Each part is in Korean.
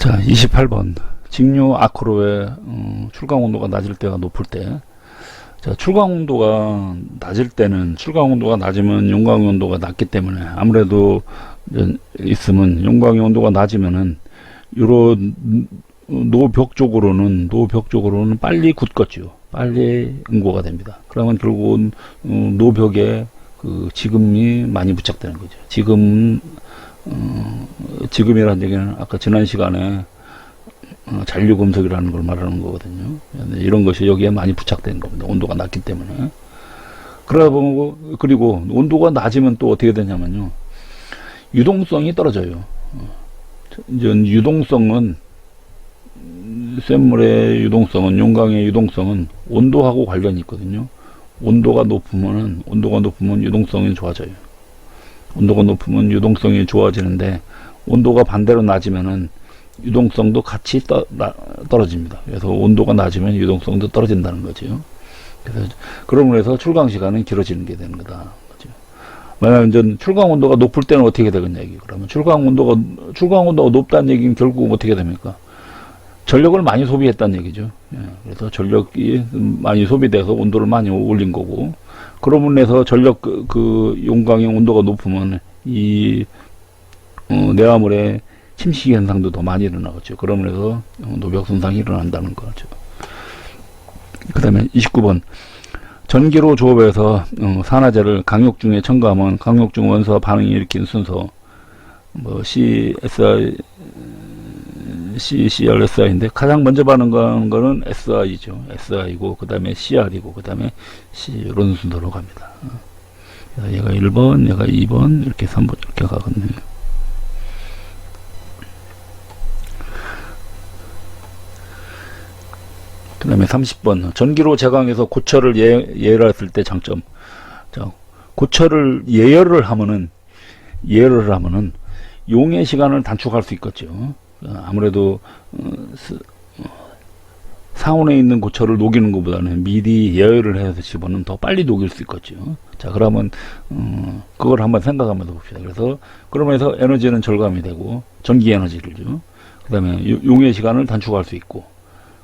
자, 28번. 직류 아크로의 출강 온도가 낮을 때가 높을 때. 자, 출강 온도가 낮을 때는, 출강 온도가 낮으면 용광의 온도가 낮기 때문에 아무래도 있으면 용광의 온도가 낮으면은 요런 노벽 쪽으로는 빨리 굳겠죠. 빨리 응고가 됩니다. 그러면 결국은 노벽에 그 지금이 많이 부착되는 거죠. 지금이라는 얘기는 아까 지난 시간에 잔류금속이라는 걸 말하는 거거든요. 이런 것이 여기에 많이 부착되는 겁니다. 온도가 낮기 때문에. 그리고 온도가 낮으면 또 어떻게 되냐면요. 유동성이 떨어져요. 이제 유동성은, 쇳물의 유동성은, 용광의 유동성은 온도하고 관련이 있거든요. 온도가 높으면 유동성이 좋아져요. 온도가 높으면 유동성이 좋아지는데, 온도가 반대로 낮으면은 유동성도 같이 떨어집니다. 그래서 온도가 낮으면 유동성도 떨어진다는 거죠. 그러므로 해서 출강 시간은 길어지는 게 되는 거다. 만약 이제 출강 온도가 높을 때는 어떻게 되겠냐, 이게. 그러면 출강 온도가 높다는 얘기는 결국 어떻게 됩니까? 전력을 많이 소비했다는 얘기죠. 예, 그래서 전력이 많이 소비돼서 온도를 많이 올린 거고, 그러면 해서 용광의 온도가 높으면 내화물의 침식 현상도 더 많이 일어나겠죠. 그러면서 노벽 손상이 일어난다는 거죠. 그 다음에 29번. 전기로 조업해서 산화제를 강력중에 첨가하면 강력중 원소와 반응이 일으킨 순서, CCRSI인데 가장 먼저 반응하는 거는 SI죠. SI고 그 다음에 CR이고 그 다음에 C, 이런 순서로 갑니다. 얘가 1번, 얘가 2번, 이렇게 3번 이렇게 가거든요. 그 다음에 30번. 전기로 제강해서 고철을 예열했을 때 장점. 자, 고철을 예열을 하면은 용의 시간을 단축할 수 있겠죠. 아무래도 상온에 있는 고철을 녹이는 것보다는 미리 예열을 해서 집어는 더 빨리 녹일 수 있겠죠. 자, 그러면 그걸 한번 생각하면서 봅시다. 그러면서 에너지는 절감이 되고, 전기 에너지를요. 그 다음에 용의 시간을 단축할 수 있고,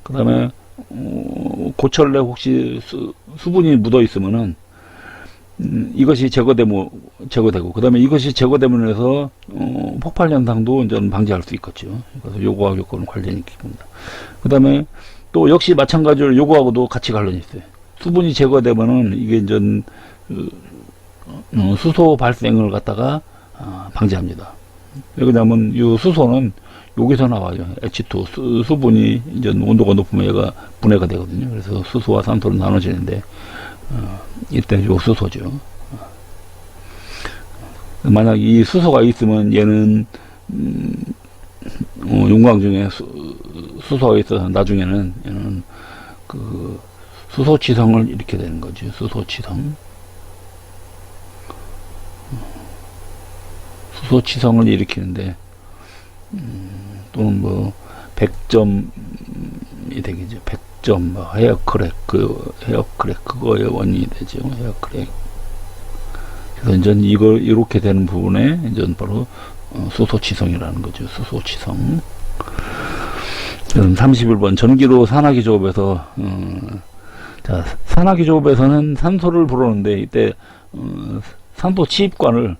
그 다음에 고철에 혹시 수분이 묻어 있으면은 이것이 제거되고, 그 다음에 이것이 제거되면서 폭발 현상도 이제 방지할 수 있겠죠. 그래서 요거와 요거는 관련이 있습니다. 그 다음에 또 역시 마찬가지로 요거하고도 같이 관련이 있어요. 수분이 제거되면은 이게 이제 수소 발생을 갖다가 방지합니다. 왜냐면 이 수소는 여기서 나와요. H2 수분이 이제 온도가 높으면 얘가 분해가 되거든요. 그래서 수소와 산소로 나눠지는데 이때 요 수소죠. 만약 이 수소가 있으면 얘는 용광 중에 수소가 있어서 나중에는 얘는 그 수소치성을 일으키게 되는 거죠. 수소치성을 일으키는데 또는 100점이 되겠죠. 100점 헤어크랙, 그거의 원인이 되죠. 헤어크랙. 그래서 이제 이렇게 되는 부분에 이제 바로 수소치성이라는 거죠. 수소치성. 31번. 전기로 산화기 조업에서 자, 산화기 조업에서는 산소를 불어넣는데 이때 산소 치입관을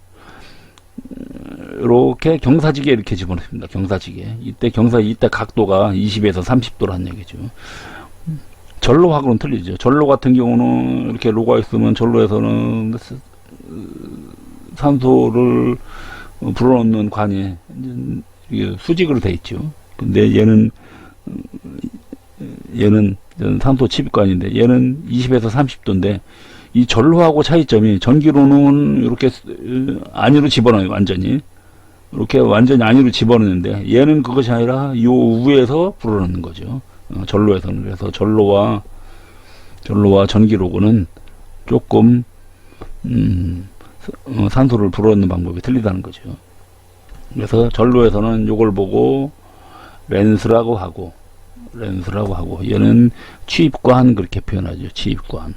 이렇게 경사지게 이렇게 집어넣습니다. 경사지게. 이때 각도가 20에서 30도라는 얘기죠. 전로하고는 틀리죠. 전로 같은 경우는 이렇게 로가 있으면 전로에서는 산소를 불어넣는 관이 수직으로 돼 있죠. 근데 얘는 산소 치입관인데 얘는 20에서 30도인데 이 전로하고 차이점이 전기로는 이렇게 안으로 집어넣어요. 이렇게 완전히 안으로 집어넣는데 얘는 그것이 아니라 요 위에서 불어넣는 거죠. 전로에서는. 그래서 전로와 전기로는 조금 산소를 불어넣는 방법이 틀리다는 거죠. 그래서 전로에서는 요걸 보고 렌스라고 하고 얘는 취입관 그렇게 표현하죠. 취입관으로.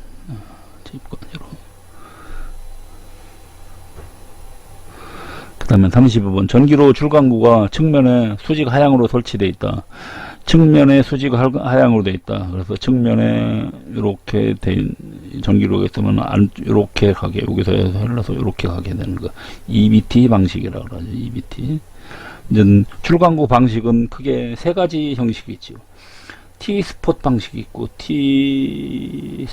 그 다음에 35번 전기로 출강구가 측면에 수직 하향으로 설치되어 있다. 측면에 수직 하향으로 되어 있다. 그래서 측면에 이렇게 된 전기로가 있으면 이렇게 가게, 여기서 흘러서 이렇게 가게 되는 거. EBT 방식이라고 그러죠. EBT. 이제 출강구 방식은 크게 세 가지 형식이 있죠. T-스폿 방식이 있고, 스폿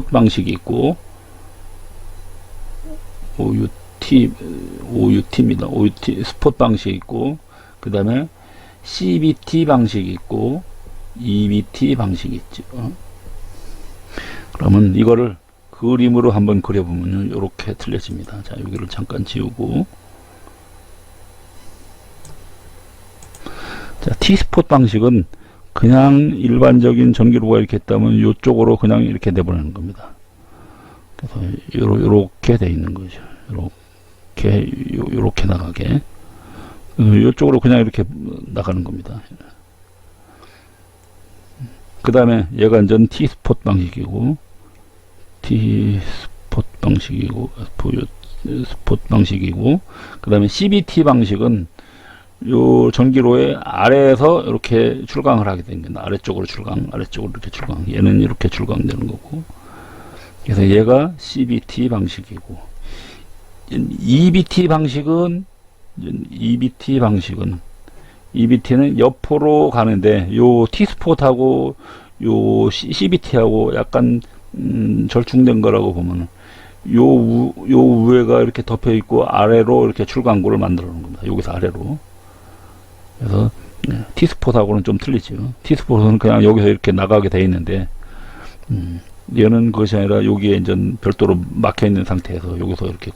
방식이 있고, OUT입니다. OUT 스폿 방식이 있고, 그 다음에 CBT 방식이 있고, EBT 방식이 있죠. 그러면 이거를 그림으로 한번 그려보면 이렇게 틀려집니다. 자, 여기를 잠깐 지우고, 자, T-스폿 방식은 그냥 일반적인 전기로가 이렇게 있다면 이쪽으로 그냥 이렇게 내보내는 겁니다. 그래서 요렇게 돼 있는 거죠. 요렇게 나가게. 이쪽으로 그냥 이렇게 나가는 겁니다. 그 다음에 얘가 이제 T-스폿 방식이고, 스폿 방식이고, 그 다음에 CBT 방식은 요 전기로의 아래에서 이렇게 출강을 하게 되는 겁니다. 아래쪽으로 이렇게 출강. 얘는 이렇게 출강되는 거고. 그래서 얘가 CBT 방식이고, EBT는 옆으로 가는데, 요 T-스폿하고 요 CBT하고 약간 절충된 거라고 보면은, 요 위에가 이렇게 덮여 있고 아래로 이렇게 출강구를 만들어 놓은 겁니다. 여기서 아래로. 그래서 T-스폿하고는 좀 틀리죠. T-스폿은 그냥 여기서 이렇게 나가게 돼 있는데, 얘는 그것이 아니라 여기에 이제 별도로 막혀 있는 상태에서 여기서 이렇게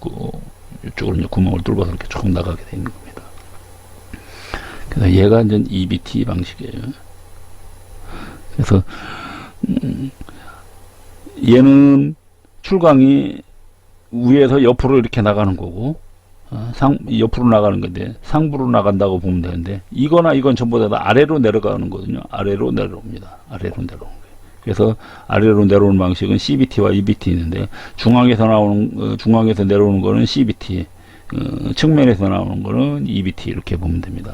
이쪽으로 이제 구멍을 뚫어서 이렇게 쭉 나가게 돼 있는 겁니다. 그래서 얘가 이제 EBT 방식이에요. 그래서 얘는 출강이 위에서 옆으로 이렇게 나가는 거고, 옆으로 나가는 건데 상부로 나간다고 보면 되는데, 이거나 이건 전부 다 아래로 내려가는 거거든요. 아래로 내려옵니다. 아래로 내려오는 거예요. 그래서 아래로 내려오는 방식은 CBT와 EBT 있는데, 중앙에서 내려오는 거는 CBT, 측면에서 나오는 거는 EBT, 이렇게 보면 됩니다.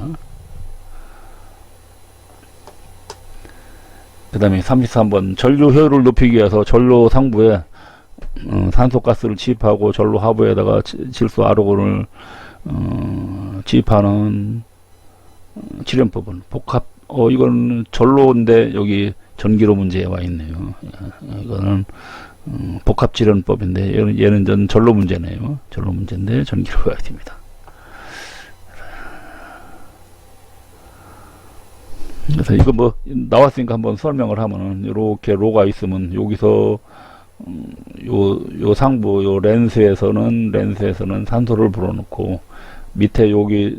그 다음에 33번 전류 효율을 높이기 위해서 전로 상부에 산소가스를 취입하고 전로 하부에다가 질소 아르곤을 취입하는 치련법은 복합, 이건 전로인데 여기 전기로 문제에 와 있네요. 이거는 복합치련법인데 얘는 전 전로 문제네요. 전로 문제인데 전기로 와야 됩니다. 그래서 이거 뭐 나왔으니까 한번 설명을 하면은, 이렇게 로가 있으면 여기서 요 상부 요 렌스에서는 산소를 불어넣고, 밑에 여기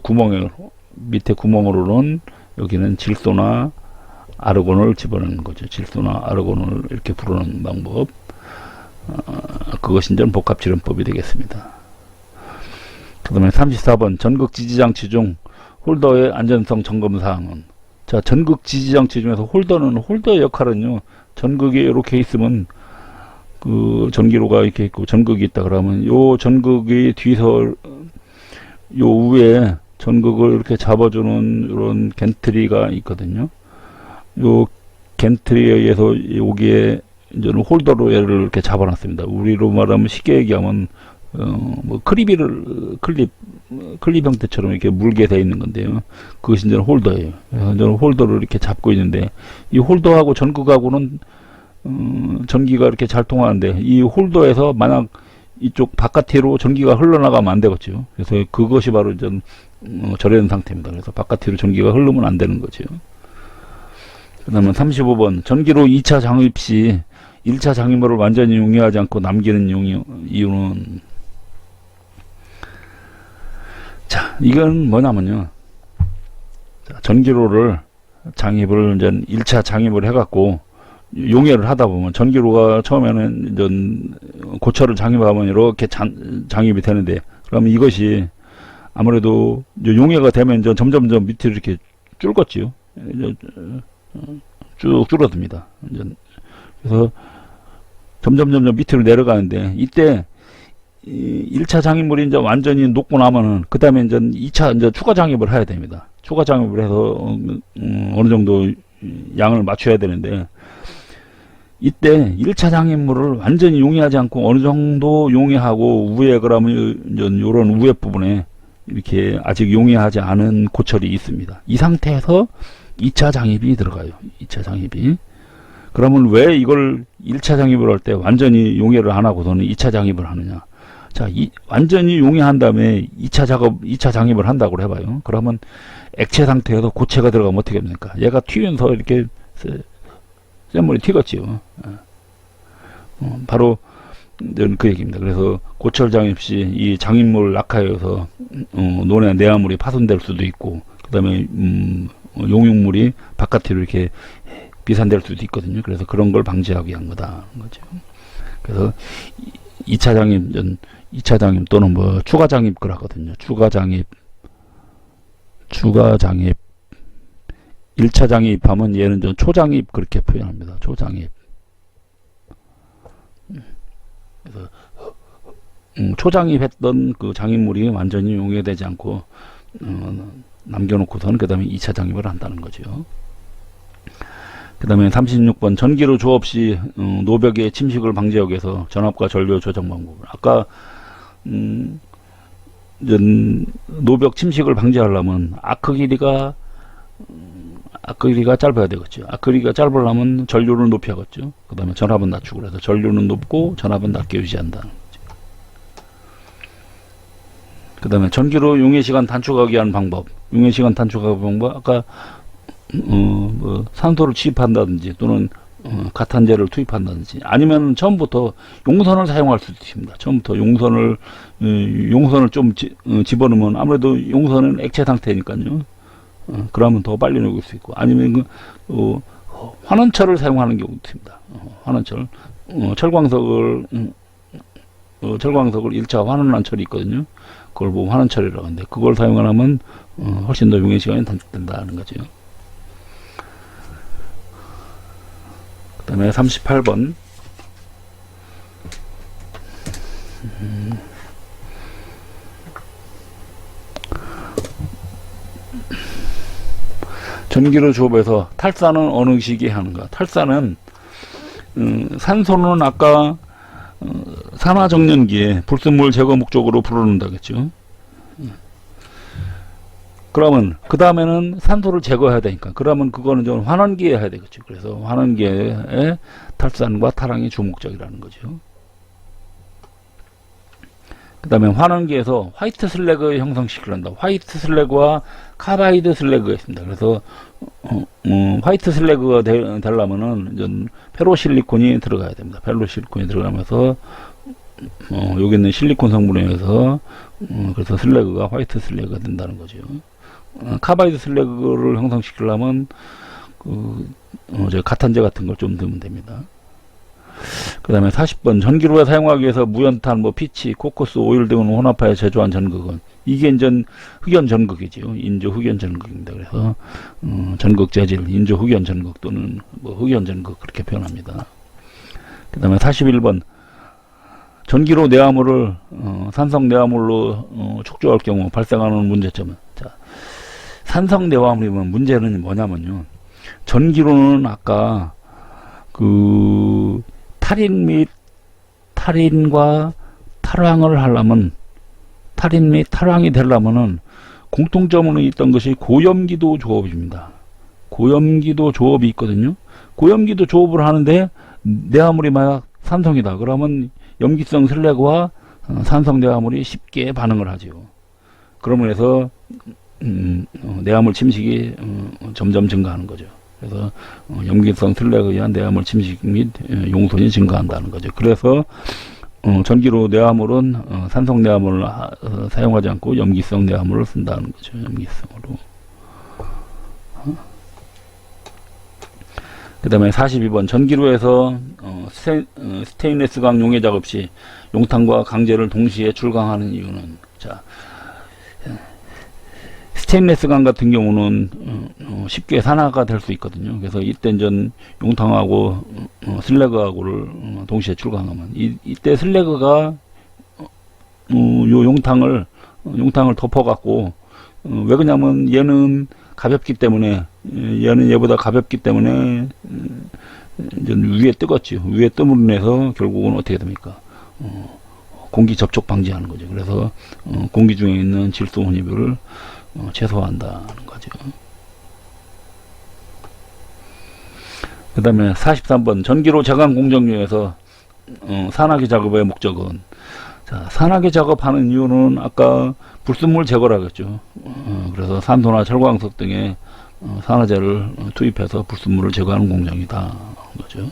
구멍에 밑에 구멍으로는 여기는 질소나 아르곤을 집어넣는 거죠. 질소나 아르곤을 이렇게 불어넣는 방법, 그것이 이제 복합치련법이 되겠습니다. 그 다음에 34번 전극 지지장치 중 홀더의 안전성 점검 사항은, 자, 전극 지지장치 중에서 홀더의 역할은요, 전극이 이렇게 있으면 그 전기로가 이렇게 있고 전극이 있다 그러면, 요 전극이 뒤서 요 위에 전극을 이렇게 잡아주는 이런 겐트리가 있거든요. 요 겐트리에 의해서 여기에 이제는 홀더로 얘를 이렇게 잡아놨습니다. 우리로 말하면 쉽게 얘기하면 뭐 클립 형태처럼 이렇게 물게 되어 있는 건데요. 그것이 이제 홀더예요. 그래서 이제 홀더를 이렇게 잡고 있는데, 이 홀더하고 전극하고는 전기가 이렇게 잘 통하는데, 이 홀더에서 만약 이쪽 바깥으로 전기가 흘러나가면 안 되겠죠. 그래서 그것이 바로 이제 절연 상태입니다. 그래서 바깥으로 전기가 흐르면 안 되는 거죠. 그 다음에 35번 전기로 2차 장입 시 1차 장입물을 완전히 용해하지 않고 남기는 이유는, 자, 이건 뭐냐면요, 자, 전기로를 장입을 이제 1차 장입을 해갖고 용해를 하다 보면, 전기로가 처음에는 이제 고철을 장입하면 이렇게 장입이 되는데, 그러면 이것이 아무래도 이제 용해가 되면 이제 점점 밑으로 이렇게 줄겠지요. 쭉 줄어듭니다. 그래서 점점 밑으로 내려가는데, 이때 이 1차 장입물이 이제 완전히 녹고 나면은 그 다음에 이제 2차 이제 추가 장입을 해야 됩니다. 추가 장입을 해서 어느 정도 양을 맞춰야 되는데, 이때 1차 장애물을 완전히 용해하지 않고 어느 정도 용해하고 우에 그러면 요런 우에 부분에 이렇게 아직 용해하지 않은 고철이 있습니다. 이 상태에서 2차 장입이 들어가요. 2차 장입이. 그러면 왜 이걸 1차 장입을 할 때 완전히 용해를 안 하고서는 2차 장입을 하느냐? 자, 완전히 용해한 다음에 2차 장입을 한다고 해봐요. 그러면 액체 상태에서 고체가 들어가면 어떻게 됩니까? 얘가 튀면서 이렇게 샘물이 튀겠지요. 바로 그 얘기입니다. 그래서 고철 장입 시 이 장입물 낙하여서 논의 내화물이 파손될 수도 있고, 그 다음에 용육물이 바깥으로 이렇게 비산될 수도 있거든요. 그래서 그런 걸 방지하기 위한 거다. 거죠. 그래서 2차 장입 또는 뭐 추가 장입 하거든요. 추가 장입 1차 장입하면 얘는 좀 초장입 그렇게 표현합니다. 초장입. 그래서 초장입했던 그 장입물이 완전히 용해되지 않고 남겨놓고서는 그 다음에 2차 장입을 한다는 거죠. 그 다음에 36번 전기로 조업 시 노벽의 침식을 방지하기 위해서 전압과 전류 조정 방법을, 아까 노벽 침식을 방지하려면 아크 길이가 짧아야 되겠죠. 아크 길이가 짧으려면 전류를 높여야겠죠. 그 다음에 전압은 낮추고, 그래서 전류는 높고 전압은 낮게 유지한다는 거죠. 그 다음에 전기로 용해시간 단축하기 위한 방법. 용해시간 단축하기 방법, 아까 뭐 산소를 투입한다든지 또는 가탄제를 투입한다든지, 아니면 처음부터 용선을 사용할 수도 있습니다. 처음부터 용선을 좀 집어넣으면 아무래도 용선은 액체 상태니까요. 그러면 더 빨리 녹일 수 있고, 아니면 환원철을 사용하는 경우도 있습니다. 환원철, 철광석을 1차 환원한 철이 있거든요. 그걸 보고 환원철이라고 하는데, 그걸 사용하면 훨씬 더 용해 시간이 단축된다는 거죠. 그 다음에 38번 전기로 조업해서 탈사는 어느 시기에 하는가? 탈사는 산소는 아까 산화정년기에 불순물 제거 목적으로 불어넣는다겠죠. 그러면 그 다음에는 산소를 제거해야 되니까, 그러면 그거는 좀 환원기에 해야 되겠죠. 그래서 환원기에 탈산과 탈항이 주목적이라는 거죠. 그 다음에 환원기에서 화이트 슬래그 형성시키려다. 화이트 슬래그와 카바이드 슬래그가 있습니다. 그래서 화이트 슬래그가 되려면은 페로실리콘이 들어가야 됩니다. 페로실리콘이 들어가면서 여기 있는 실리콘 성분에 의해서 그래서 슬래그가 화이트 슬래그가 된다는 거죠. 카바이드 슬래그를 형성시키려면 가탄제 같은 걸 좀 넣으면 됩니다. 그 다음에 40번 전기로에 사용하기 위해서 무연탄, 피치, 코코스, 오일 등을 혼합하여 제조한 전극은, 이게 이제 흑연 전극이지요. 인조 흑연 전극입니다. 그래서 전극 재질, 인조 흑연 전극 또는 흑연 전극 그렇게 표현합니다. 그 다음에 41번 전기로 내화물을 산성 내화물로 축조할 경우 발생하는 문제점은, 자, 산성 내화물이면 문제는 뭐냐면요, 전기로는 아까 탈인 및 탈인과 탈황을 하려면, 탈인 및 탈황이 되려면은 공통점으로 있던 것이 고염기도 조업입니다. 고염기도 조업이 있거든요. 고염기도 조업을 하는데 내화물이 만약 산성이다 그러면 염기성 슬래그와 산성 내화물이 쉽게 반응을 하죠. 그러면 해서 내화물 침식이 점점 증가하는 거죠. 그래서 염기성 슬래그에 의한 내화물 침식 및 용손이 증가한다는 거죠. 그래서 전기로 내화물은 산성 내화물을 사용하지 않고 염기성 내화물을 쓴다는 거죠. 염기성으로. 그 다음에 42번 전기로에서 스테인레스광 용해 작업 시 용탄과 강제를 동시에 출강하는 이유는, 자, 스테인레스광 같은 경우는 쉽게 산화가 될 수 있거든요. 그래서 이때 전 용탕하고 슬래그하고를 동시에 출강하면 이때 슬래그가 요 용탕을 덮어갖고, 왜 그러냐면 얘는 가볍기 때문에, 얘는 얘보다 가볍기 때문에 이제 위에 뜨겁죠. 위에 뜸으로 인해서 결국은 어떻게 됩니까? 공기 접촉 방지하는 거죠. 그래서 공기 중에 있는 질소 혼입을 최소화한다는 거죠. 그 다음에 43번 전기로 제강 공정류에서 산화기 작업의 목적은, 자, 산화기 작업하는 이유는 아까 불순물 제거라고 했죠. 그래서 산소나 철광석 등의 산화제를 투입해서 불순물을 제거하는 공정이다 거죠.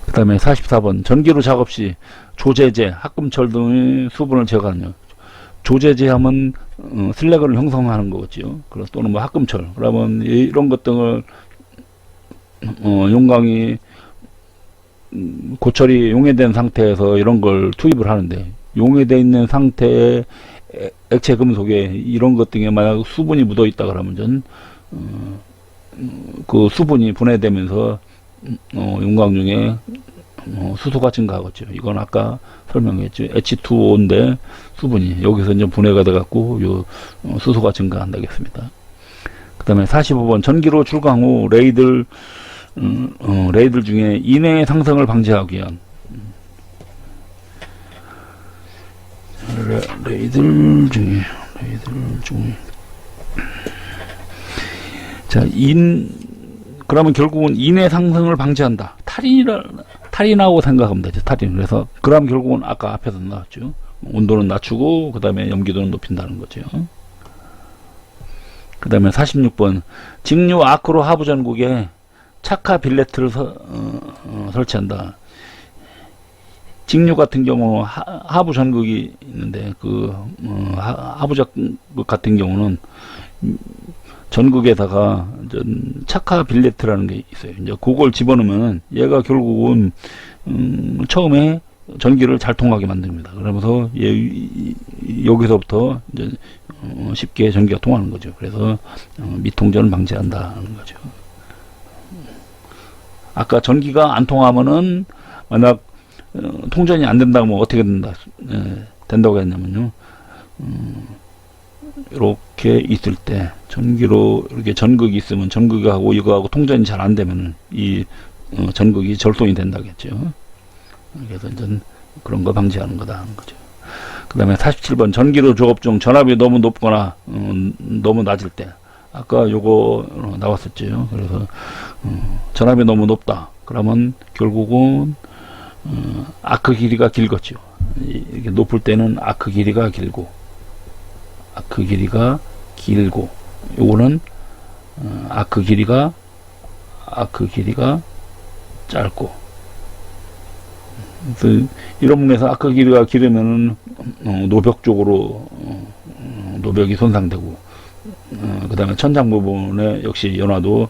그 다음에 44번 전기로 작업 시 조제제, 합금철 등의 수분을 제거하는, 조제제 하면 슬래그를 형성하는 거겠죠. 또는 뭐 합금철, 그러면 이런 것 등을 용광이 고철이 용해된 상태에서 이런 걸 투입을 하는데, 용해되어 있는 상태의 액체 금속에 이런 것 등에 만약 수분이 묻어 있다 그러면 그 수분이 분해되면서 용광 중에 수소가 증가하겠죠. 이건 아까 설명했죠. H2O인데 수분이 여기서 이제 분해가 돼 갖고 요 수소가 증가한다겠습니다. 그 다음에 45번 전기로 출강 후 레이들 중에 인해 상승을 방지하기 위한, 레이들 중에 자, 그러면 결국은 인해 상승을 방지한다. 탈인하고 생각하면 되죠. 탈인. 그래서 그럼 결국은 아까 앞에서 나왔죠. 온도는 낮추고 그 다음에 염기도는 높인다는 거죠. 그 다음에 46번 직류 아크로 하부 전국에 착화 빌레트를 설치한다. 직류 같은 경우 하부 전극이 있는데 그 하부 전극 같은 경우는 전극에다가 착화 빌레트라는 게 있어요. 이제 그걸 집어넣으면 얘가 결국은 처음에 전기를 잘 통하게 만듭니다. 그러면서 여기서부터 이제 쉽게 전기가 통하는 거죠. 그래서 미통전을 방지한다는 거죠. 아까 전기가 안 통하면은 만약 통전이 안 된다면 어떻게 된다고 했냐면요. 이렇게 있을 때 전기로 이렇게 전극이 있으면 전극하고 이거하고 통전이 잘 안 되면 이 전극이 절동이 된다겠죠. 그래서 이제 그런 거 방지하는 거다 하는 거죠. 그 다음에 47번 전기로 조업 중 전압이 너무 높거나 너무 낮을 때, 아까 요거 나왔었죠. 그래서 전압이 너무 높다 그러면 결국은 아크 길이가 길겠죠. 이렇게 높을 때는 아크 길이가 길고 요거는 아크 길이가 짧고, 그래서 이런 면에서 아크 길이가 길으면은 노벽 쪽으로 노벽이 손상되고, 그 다음에 천장 부분에 역시 연화도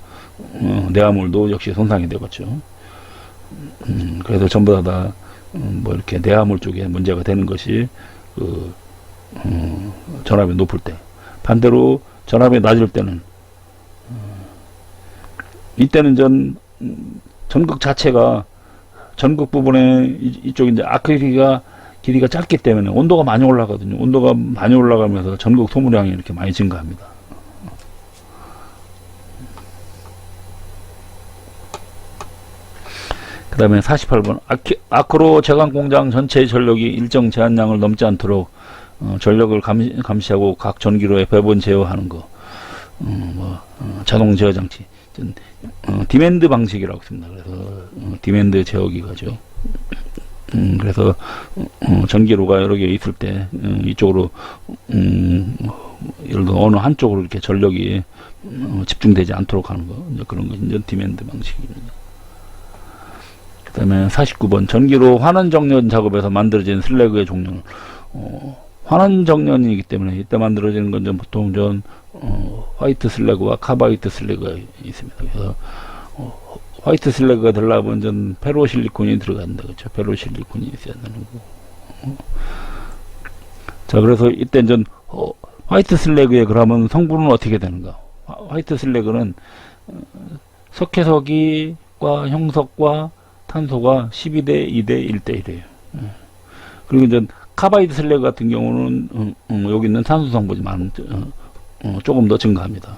내화물도 역시 손상이 되겠죠. 그래서 전부 다 뭐 이렇게 내화물 쪽에 문제가 되는 것이 전압이 높을 때. 반대로 전압이 낮을 때는 이때는 전극 자체가 전극 부분에 이쪽 이제 아크 길이가 짧기 때문에 온도가 많이 올라가거든요. 온도가 많이 올라가면서 전극 소모량이 이렇게 많이 증가합니다. 그 다음에 48번 아크로 제강 공장 전체의 전력이 일정 제한량을 넘지 않도록 전력을 감시하고 각 전기로에 배분 제어하는 거, 자동 제어 장치, 디맨드 방식이라고 했습니다. 그래서 디맨드 제어기가죠. 그래서 전기로가 여러 개 있을 때 이쪽으로 예를 들어 어느 한쪽으로 이렇게 전력이 집중되지 않도록 하는 거, 이제 그런 거 이제 디맨드 방식입니다. 그 다음에 49번 전기로 환원 정년 작업에서 만들어진 슬래그의 종류는, 환원 정년이기 때문에 이때 만들어지는 건 보통 화이트 슬래그와 카바이트 슬래그가 있습니다. 그래서 화이트 슬래그가 되려면 페로실리콘이 들어간다, 그렇죠? 페로실리콘이 있어야 되는 거고. 자, 그래서 이때 화이트 슬래그에 그러면 성분은 어떻게 되는가? 화이트 슬래그는 석회석과 형석과 탄소가 12대 2대 1대 1이에요. 그리고 이제 카바이드 슬래그 같은 경우는 여기 있는 산소 성분이 조금 더 증가합니다.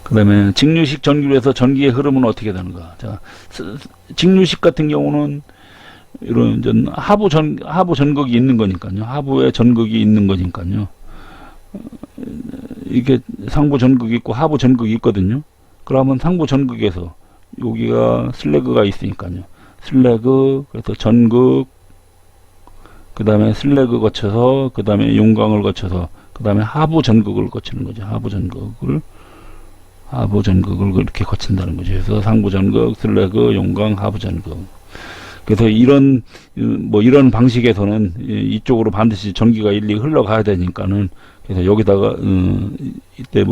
그 다음에 직류식 전기로해서 전기의 흐름은 어떻게 되는가. 자, 직류식 같은 경우는 이런 하부 전극이 있는 거니까요. 하부에 전극이 있는 거니까요. 이게 상부 전극이 있고 하부 전극이 있거든요. 그러면 상부 전극에서 여기가 슬래그가 있으니까요. 슬래그, 그래서 전극, 그 다음에 슬래그 거쳐서, 그 다음에 용광을 거쳐서, 그 다음에 하부 전극을 거치는 거죠. 하부 전극을 그렇게 거친다는 거죠. 그래서 상부 전극, 슬래그, 용광, 하부 전극. 그래서 이런 방식에서는 이쪽으로 반드시 전기가 일리 흘러가야 되니까는, 그래서 여기다가 이때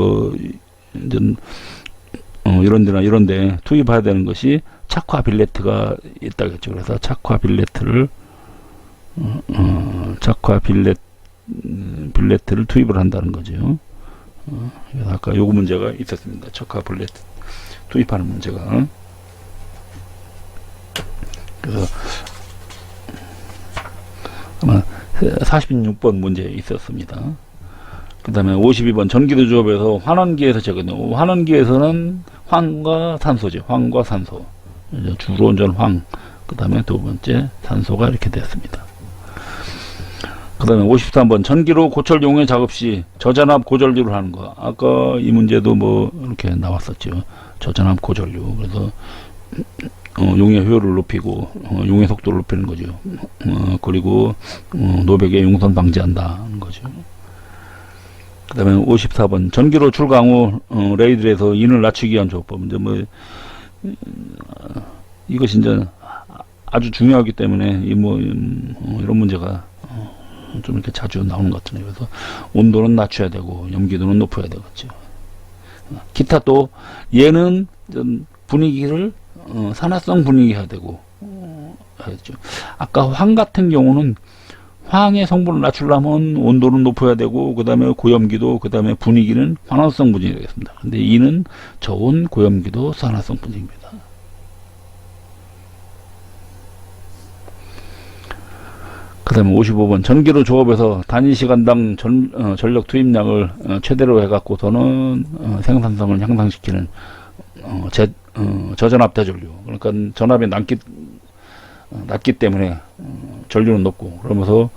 이런데 투입해야 되는 것이 착화 빌레트가 있다겠죠. 그래서 착화 빌레트를 빌레트를 투입을 한다는 거죠. 그래서 아까 요거 문제가 있었습니다. 착화 빌레트 투입하는 문제가. 그래서 아마 46번 문제 있었습니다. 그 다음에 52번 전기도 조업에서 환원기에서 적용해요. 환원기에서는 황과 산소죠. 황과 산소. 주로 황. 그 다음에 두 번째 산소가 이렇게 됐습니다. 그 다음에 53번 전기로 고철 용해 작업 시 저전압 고전류를 하는 거. 아까 이 문제도 이렇게 나왔었죠. 저전압 고전류. 그래서 용해 효율을 높이고 용해 속도를 높이는 거죠. 그리고 노백의 용선 방지한다는 거죠. 그 다음에 54번 전기로 출강 후 레이들에서 인을 낮추기 위한 조법. 이제 이것이 이제 아주 중요하기 때문에 이런 문제가 좀 이렇게 자주 나오는 것 같아요. 그래서 온도는 낮춰야 되고 염기도는 높여야 되겠죠. 기타 또 얘는 분위기를 산화성 분위기 해야 되고 하죠. 아까 황 같은 경우는 황의 성분을 낮추려면 온도는 높여야 되고, 그 다음에 고염기도, 그 다음에 분위기는 환원성 분위기가 되겠습니다. 근데 이는 저온 고염기도 산화성 분위기입니다. 그 다음에 55번 전기로 조업해서 단위 시간당 전력 투입량을 최대로 해갖고서는 생산성을 향상시키는 저전압 대전류. 그러니까 전압이 낮기 때문에 전류는 높고, 그러면서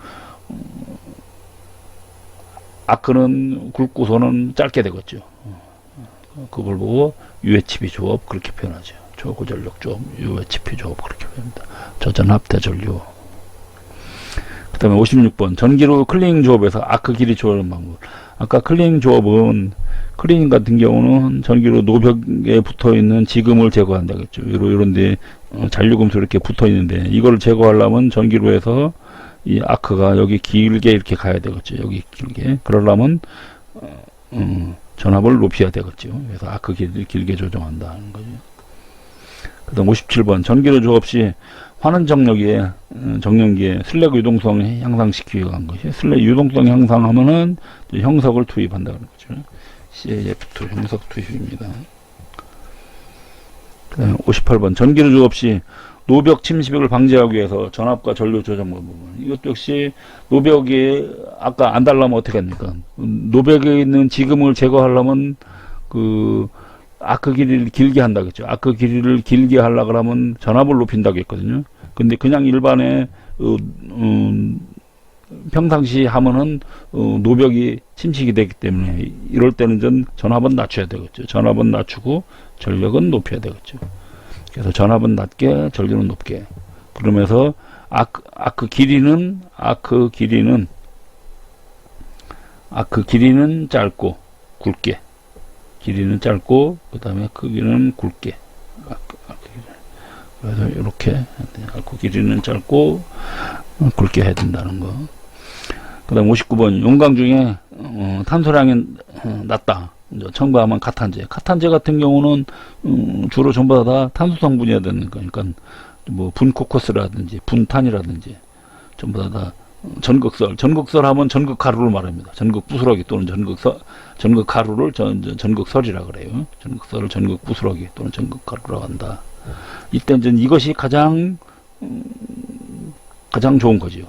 아크는 굵고서는 짧게 되겠죠. 그걸 보고 UHP 조업 그렇게 표현하죠. 초고전력 조업, UHP 조업 그렇게 표현합니다. 저전압 대전류. 그 다음에 56번 전기로 클리닝 조업에서 아크 길이 조업하는 방법. 아까 클리닝 조업은 클리닝 같은 경우는 전기로 노벽에 붙어있는 지금을 제거한다겠죠. 이런데 잔류금속 이렇게 붙어있는데 이걸 제거하려면 전기로 해서 이 아크가 여기 길게 이렇게 가야 되겠죠. 여기 길게. 그러려면 전압을 높여야 되겠죠. 그래서 아크 길게 조정한다는 거죠. 그 다음 57번 전기로 조업 시 환원 정력기에 슬래그 유동성 향상시키기 위한 것이, 슬래그 유동성 향상하면은 형석을 투입한다는 거죠. CAF2 형석 투입입니다. 그 다음에 58번 전기로 조업 시 노벽 침식을 방지하기 위해서 전압과 전류 조정 부분. 이것도 역시 노벽이 아까 안 달라면 어떻게 합니까? 노벽에 있는 지금을 제거하려면 아크 길이를 길게 한다겠죠. 아크 길이를 길게 하려고 하면 전압을 높인다고 했거든요. 근데 그냥 일반에 평상시 하면은 노벽이 침식이 되기 때문에 이럴 때는 전압은 낮춰야 되겠죠. 전압은 낮추고 전력은 높여야 되겠죠. 그래서 전압은 낮게 전류는 높게. 그러면서 아크 길이는 짧고 굵게. 길이는 짧고 그 다음에 크기는 굵게. 그래서 이렇게 아크 길이는 짧고 굵게 해야 된다는 거. 그 다음 59번 용광 중에 탄소량이 낮다. 첨가하면 카탄제. 카탄제 같은 경우는 주로 전부 다 탄소 성분이어야 되는 거니까 분코커스라든지 분탄이라든지 전부 다 전극설 하면 전극가루를 말합니다. 전극부스러기 또는 전극가루를 전극설이라 그래요. 전극설을 전극부스러기 또는 전극가루라고 한다. 이때 이제 이것이 가장 좋은 거죠.